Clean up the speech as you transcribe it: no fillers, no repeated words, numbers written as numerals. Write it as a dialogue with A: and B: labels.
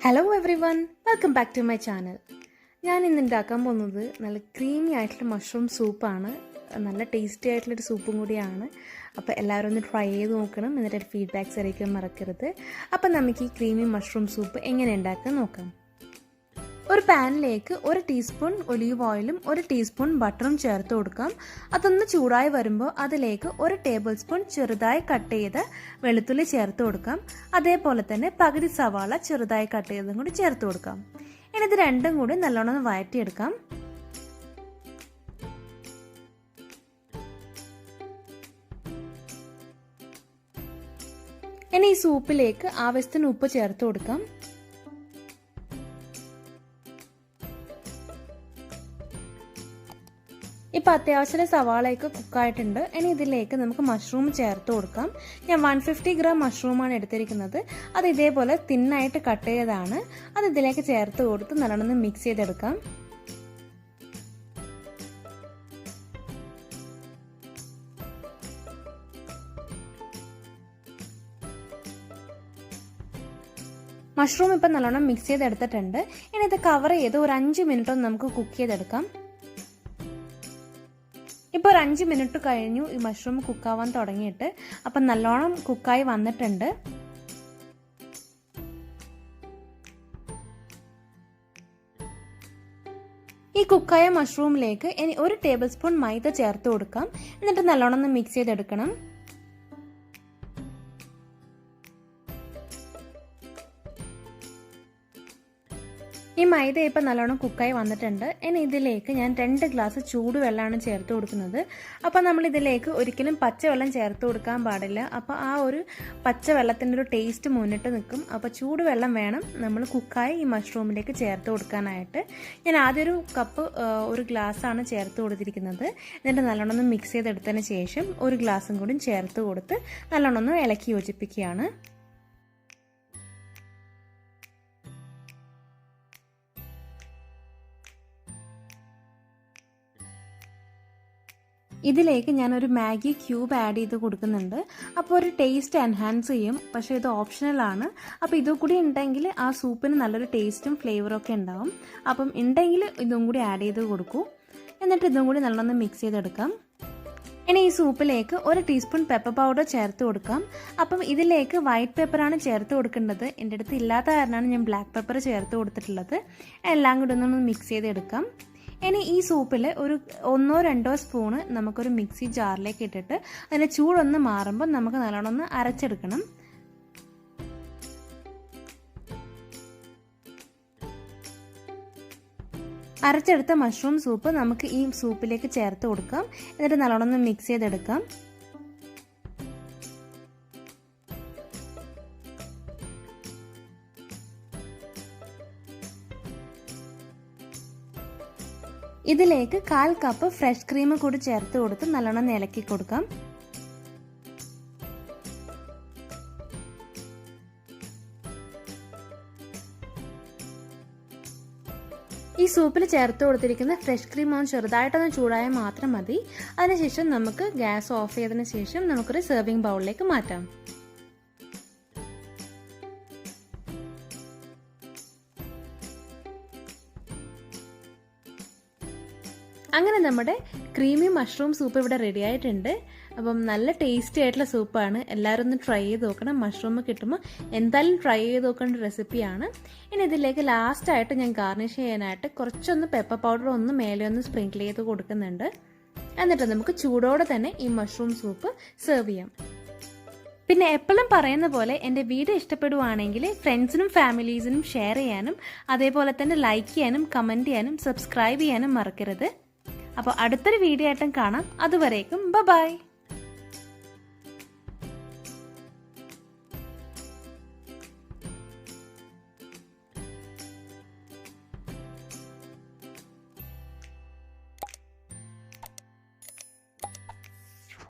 A: Hello everyone, welcome back to my channel. ഞാൻ ഇന്ന് ഉണ്ടാക്കാൻ പോകുന്നത് നല്ല ക്രീമി ആയിട്ടുള്ള മഷ്റൂം സൂപ്പാണ്. നല്ല ടേസ്റ്റി ആയിട്ടുള്ള സൂപ്പും കൂടിയാണ്. അപ്പോൾ എല്ലാവരും ഒന്ന് ട്രൈ ചെയ്ത് നോക്കണം. എന്നിട്ട് ഫീഡ്ബാക്ക്സ് അറിയിക്കാൻ മറക്കരുത്. അപ്പോൾ നമുക്ക് ഈ ക്രീമി മഷ്റൂം സൂപ്പ് എങ്ങനെ ഉണ്ടാക്കാൻ നോക്കാം. ഒരു പാനിലേക്ക് 1 ടീസ്പൂൺ ഒലീവ് ഓയിലും 1 ടീസ്പൂൺ ബട്ടറും ചേർത്ത് കൊടുക്കാം. അതൊന്ന് ചൂടായി വരുമ്പോൾ അതിലേക്ക് 1 ടേബിൾ സ്പൂൺ ചെറുതായി കട്ട് ചെയ്ത വെളുത്തുള്ളി ചേർത്ത് കൊടുക്കാം. അതേപോലെ തന്നെ പകുതി സവാള ചെറുതായി കട്ട് ചെയ്തതും കൂടി ചേർത്ത് കൊടുക്കാം. ഇനി ഇത് രണ്ടും കൂടി നല്ലോണം വഴറ്റിയെടുക്കാം. ഇനി ഈ സൂപ്പിലേക്ക് ആവശ്യത്തിന് ഉപ്പ് ചേർത്ത് കൊടുക്കാം. ഇപ്പോൾ അത്യാവശ്യം സവാളയൊക്കെ കുക്കായിട്ടുണ്ട്. ഇനി ഇതിലേക്ക് നമുക്ക് മഷ്റൂം ചേർത്ത് കൊടുക്കാം. ഞാൻ 150 ഗ്രാം മഷ്റൂമാണ് എടുത്തിരിക്കുന്നത്. അത് ഇതേപോലെ തിന്നായിട്ട് കട്ട് ചെയ്തതാണ്. അത് ഇതിലേക്ക് ചേർത്ത് കൊടുത്ത് നല്ലോണം മിക്സ് ചെയ്തെടുക്കാം. മഷ്റൂം ഇപ്പം നല്ലോണം മിക്സ് ചെയ്തെടുത്തിട്ടുണ്ട്. ഇനി ഇത് കവർ ചെയ്ത് ഒരു 5 മിനിറ്റ് ഒന്ന് നമുക്ക് കുക്ക് ചെയ്തെടുക്കാം. ഇപ്പോൾ ഒരു 5 മിനിറ്റ് കഴിഞ്ഞു ഈ മഷ്റൂം കുക്കാവാൻ തുടങ്ങിയിട്ട്. അപ്പം നല്ലോണം കുക്കായി വന്നിട്ടുണ്ട്. ഈ കുക്കായ മഷ്റൂമിലേക്ക് ഇനി 1 ടേബിൾ സ്പൂൺ മൈദ ചേർത്ത് കൊടുക്കാം. എന്നിട്ട് നല്ലോണം മിക്സ് ചെയ്തെടുക്കണം. ഈ മൈദ ഇപ്പം നല്ലോണം കുക്കായി വന്നിട്ടുണ്ട്. ഇനി ഇതിലേക്ക് ഞാൻ 2 ഗ്ലാസ് ചൂടുവെള്ളമാണ് ചേർത്ത് കൊടുക്കുന്നത്. അപ്പോൾ നമ്മൾ ഇതിലേക്ക് ഒരിക്കലും പച്ചവെള്ളം ചേർത്ത് കൊടുക്കാൻ പാടില്ല. അപ്പോൾ ആ ഒരു പച്ചവെള്ളത്തിൻ്റെ ഒരു ടേസ്റ്റ് മുന്നിട്ട് നിൽക്കും. അപ്പോൾ ചൂടുവെള്ളം വേണം നമ്മൾ കുക്കായി ഈ മഷ്റൂമിലേക്ക് ചേർത്ത് കൊടുക്കാനായിട്ട്. ഞാൻ ആദ്യം ഒരു ഗ്ലാസ്സാണ് ചേർത്ത് കൊടുത്തിരിക്കുന്നത്. എന്നിട്ട് നല്ലോണം മിക്സ് ചെയ്തെടുത്തതിന് ശേഷം 1 ഗ്ലാസും കൂടി ചേർത്ത് കൊടുത്ത് നല്ലോണം ഇളക്കി യോജിപ്പിക്കുകയാണ്. ഇതിലേക്ക് ഞാനൊരു മാഗി ക്യൂബ് ആഡ് ചെയ്ത് കൊടുക്കുന്നുണ്ട്. അപ്പോൾ ഒരു ടേസ്റ്റ് എൻഹാൻസ് ചെയ്യും. പക്ഷേ ഇത് ഓപ്ഷണലാണ്. അപ്പോൾ ഇതും കൂടി ഉണ്ടെങ്കിൽ ആ സൂപ്പിന് നല്ലൊരു ടേസ്റ്റും ഫ്ലേവറും ഒക്കെ ഉണ്ടാവും. അപ്പം ഉണ്ടെങ്കിൽ ഇതും കൂടി ആഡ് ചെയ്ത് കൊടുക്കൂ. എന്നിട്ട് ഇതും കൂടി നല്ലോണം മിക്സ് ചെയ്തെടുക്കാം. ഇനി ഈ സൂപ്പിലേക്ക് 1 ടീസ്പൂൺ പെപ്പർ പൗഡർ ചേർത്ത് കൊടുക്കാം. അപ്പം ഇതിലേക്ക് വൈറ്റ് പെപ്പറാണ് ചേർത്ത് കൊടുക്കേണ്ടത്. എൻ്റെ അടുത്ത് ഇല്ലാത്ത കാരണമാണ് ഞാൻ ബ്ലാക്ക് പെപ്പർ ചേർത്ത് കൊടുത്തിട്ടുള്ളത്. എല്ലാം കൂടി ഒന്ന് മിക്സ് ചെയ്തെടുക്കാം. ഇനി ഈ സൂപ്പിൽ ഒരു 1-2 സ്പൂണ് നമുക്കൊരു മിക്സി ജാറിലേക്ക് ഇട്ടിട്ട് അതിൻ്റെ ചൂടൊന്ന് മാറുമ്പോൾ നമുക്ക് നല്ലോണം അരച്ചെടുക്കണം. അരച്ചെടുത്ത മഷ്റൂം സൂപ്പ് നമുക്ക് ഈ സൂപ്പിലേക്ക് ചേർത്ത് കൊടുക്കാം. എന്നിട്ട് നല്ലോണം മിക്സ് ചെയ്തെടുക്കാം. ഇതിലേക്ക് 1/4 കപ്പ് ഫ്രഷ് ക്രീം കൂടി ചേർത്ത് കൊടുത്ത് നല്ലോണം ഇളക്കി കൊടുക്കാം. ഈ സൂപ്പിൽ ചേർത്ത് കൊടുത്തിരിക്കുന്ന ഫ്രഷ് ക്രീം ഒന്ന് ചെറുതായിട്ടൊന്ന് ചൂടായാൽ മാത്രം മതി. അതിനുശേഷം നമുക്ക് ഗ്യാസ് ഓഫ് ചെയ്തതിന് ശേഷം നമുക്കൊരു സെർവിങ് ബൗളിലേക്ക് മാറ്റാം. അങ്ങനെ നമ്മുടെ ക്രീമി മഷ്റൂം സൂപ്പ് ഇവിടെ റെഡി ആയിട്ടുണ്ട്. അപ്പം നല്ല ടേസ്റ്റി ആയിട്ടുള്ള സൂപ്പാണ്. എല്ലാവരും ഒന്ന് ട്രൈ ചെയ്ത് നോക്കണം. മഷ്റൂം കിട്ടുമ്പോൾ എന്തായാലും ട്രൈ ചെയ്ത് നോക്കേണ്ട റെസിപ്പിയാണ്. ഇനി ഇതിലേക്ക് ലാസ്റ്റായിട്ട് ഞാൻ ഗാർണിഷ് ചെയ്യാനായിട്ട് കുറച്ചൊന്ന് പെപ്പർ പൗഡർ ഒന്ന് മേലെ ഒന്ന് സ്പ്രിങ്കിൾ ചെയ്ത് കൊടുക്കുന്നുണ്ട്. എന്നിട്ട് നമുക്ക് ചൂടോടെ തന്നെ ഈ മഷ്റൂം സൂപ്പ് സെർവ് ചെയ്യാം. പിന്നെ എപ്പോഴും പറയുന്ന പോലെ എൻ്റെ വീഡിയോ ഇഷ്ടപ്പെടുവാണെങ്കിൽ ഫ്രണ്ട്സിനും ഫാമിലീസിനും ഷെയർ ചെയ്യാനും അതേപോലെ തന്നെ ലൈക്ക് ചെയ്യാനും കമൻറ്റ് ചെയ്യാനും സബ്സ്ക്രൈബ് ചെയ്യാനും മറക്കരുത്. അപ്പോൾ അടുത്തൊരു വീഡിയോ ആയിട്ടും കാണാം. അതുവരേക്കും ബൈ.